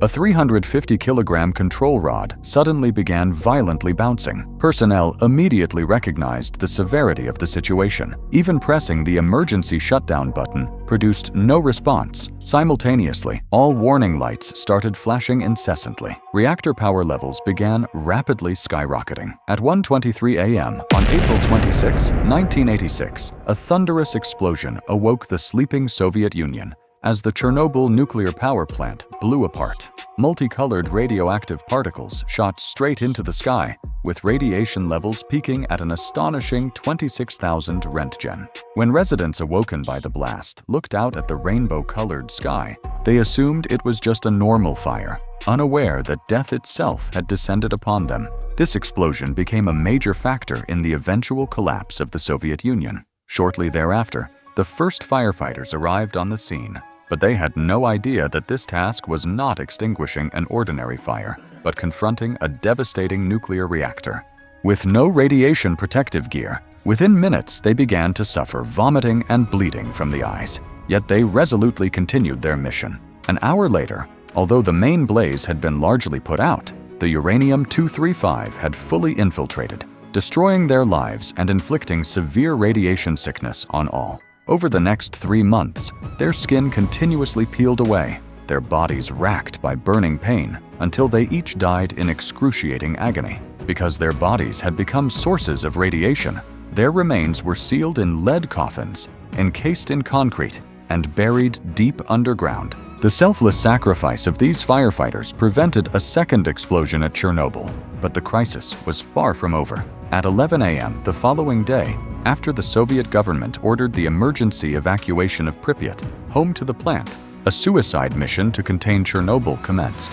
A 350-kilogram control rod suddenly began violently bouncing. Personnel immediately recognized the severity of the situation. Even pressing the emergency shutdown button produced no response. Simultaneously, all warning lights started flashing incessantly. Reactor power levels began rapidly skyrocketing. At 1:23 a.m. on April 26, 1986, a thunderous explosion awoke the sleeping Soviet Union as the Chernobyl nuclear power plant blew apart. Multicolored radioactive particles shot straight into the sky, with radiation levels peaking at an astonishing 26,000 Röntgen. When residents awoken by the blast looked out at the rainbow-colored sky, they assumed it was just a normal fire, unaware that death itself had descended upon them. This explosion became a major factor in the eventual collapse of the Soviet Union. Shortly thereafter, the first firefighters arrived on the scene, but they had no idea that this task was not extinguishing an ordinary fire, but confronting a devastating nuclear reactor. With no radiation protective gear, within minutes they began to suffer vomiting and bleeding from the eyes. Yet they resolutely continued their mission. An hour later, although the main blaze had been largely put out, the uranium-235 had fully infiltrated, destroying their lives and inflicting severe radiation sickness on all. Over the next 3 months, their skin continuously peeled away, their bodies racked by burning pain, until they each died in excruciating agony. Because their bodies had become sources of radiation, their remains were sealed in lead coffins, encased in concrete, and buried deep underground. The selfless sacrifice of these firefighters prevented a second explosion at Chernobyl, but the crisis was far from over. At 11 a.m. the following day, after the Soviet government ordered the emergency evacuation of Pripyat, home to the plant, a suicide mission to contain Chernobyl commenced.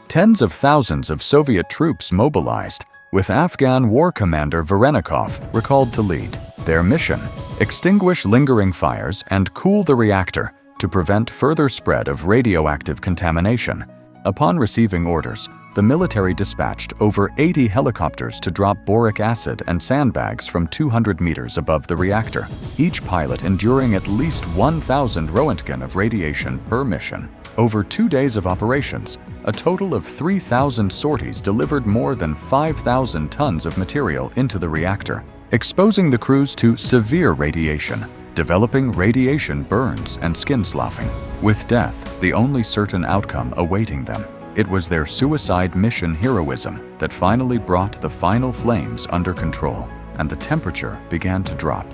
Tens of thousands of Soviet troops mobilized, with Afghan war commander Varenikov recalled to lead. Their mission: extinguish lingering fires and cool the reactor to prevent further spread of radioactive contamination. Upon receiving orders, the military dispatched over 80 helicopters to drop boric acid and sandbags from 200 meters above the reactor, each pilot enduring at least 1,000 Röntgen of radiation per mission. Over 2 days of operations, a total of 3,000 sorties delivered more than 5,000 tons of material into the reactor, exposing the crews to severe radiation, developing radiation burns and skin sloughing, with death the only certain outcome awaiting them. It was their suicide mission heroism that finally brought the final flames under control, and the temperature began to drop.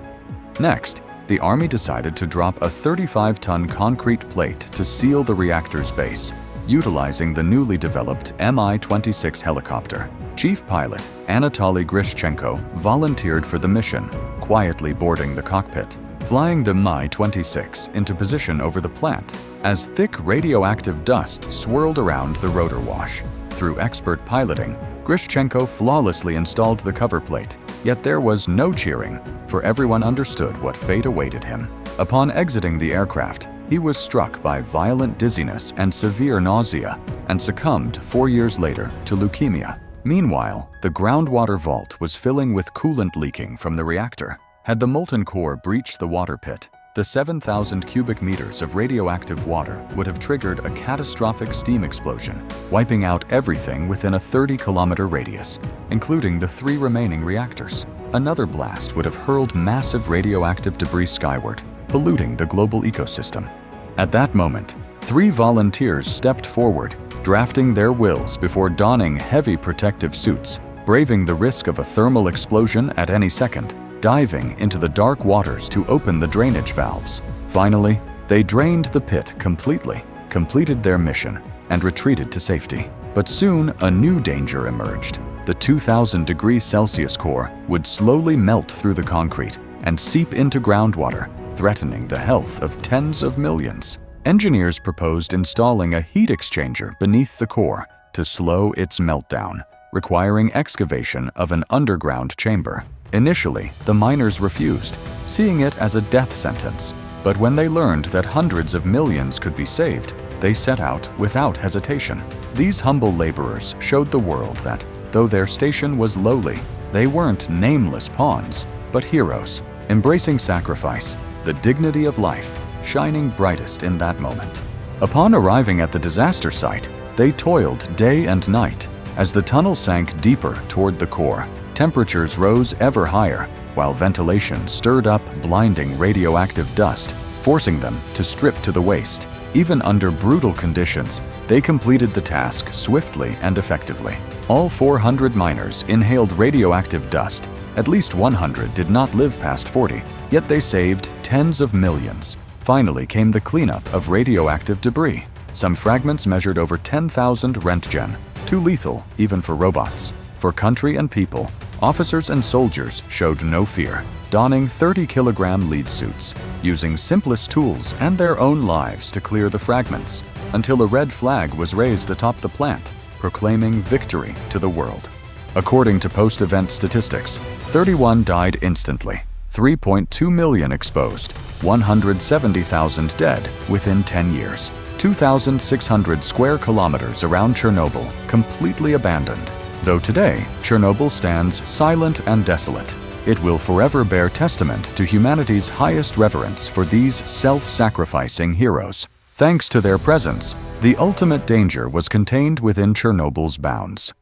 Next, the Army decided to drop a 35-ton concrete plate to seal the reactor's base, utilizing the newly developed Mi-26 helicopter. Chief pilot Anatoly Grishchenko volunteered for the mission, quietly boarding the cockpit, flying the Mi-26 into position over the plant as thick radioactive dust swirled around the rotor wash. Through expert piloting, Grishchenko flawlessly installed the cover plate, yet there was no cheering, for everyone understood what fate awaited him. Upon exiting the aircraft, he was struck by violent dizziness and severe nausea, and succumbed 4 years later to leukemia. Meanwhile, the groundwater vault was filling with coolant leaking from the reactor. Had the molten core breached the water pit, the 7,000 cubic meters of radioactive water would have triggered a catastrophic steam explosion, wiping out everything within a 30-kilometer radius, including the 3 remaining reactors. Another blast would have hurled massive radioactive debris skyward, polluting the global ecosystem. At that moment, 3 volunteers stepped forward, drafting their wills before donning heavy protective suits, braving the risk of a thermal explosion at any second, diving into the dark waters to open the drainage valves. Finally, they drained the pit completely, completed their mission, and retreated to safety. But soon a new danger emerged. The 2,000°C core would slowly melt through the concrete and seep into groundwater, threatening the health of tens of millions. Engineers proposed installing a heat exchanger beneath the core to slow its meltdown, requiring excavation of an underground chamber. Initially, the miners refused, seeing it as a death sentence. But when they learned that hundreds of millions could be saved, they set out without hesitation. These humble laborers showed the world that, though their station was lowly, they weren't nameless pawns, but heroes, embracing sacrifice, the dignity of life, shining brightest in that moment. Upon arriving at the disaster site, They toiled day and night. As the tunnel sank deeper toward the core, temperatures rose ever higher, while ventilation stirred up blinding radioactive dust, forcing them to strip to the waist. Even under brutal conditions, they completed the task swiftly and effectively. All 400 miners inhaled radioactive dust. At least 100 did not live past 40, yet they saved tens of millions. Finally came the cleanup of radioactive debris. Some fragments measured over 10,000 Röntgen, too lethal even for robots. For country and people, officers and soldiers showed no fear, donning 30-kilogram lead suits, using simplest tools and their own lives to clear the fragments, until a red flag was raised atop the plant, proclaiming victory to the world. According to post-event statistics, 31 died instantly, 3.2 million exposed, 170,000 dead within 10 years, 2,600 square kilometers around Chernobyl completely abandoned. Though today, Chernobyl stands silent and desolate, it will forever bear testament to humanity's highest reverence for these self-sacrificing heroes. Thanks to their presence, the ultimate danger was contained within Chernobyl's bounds.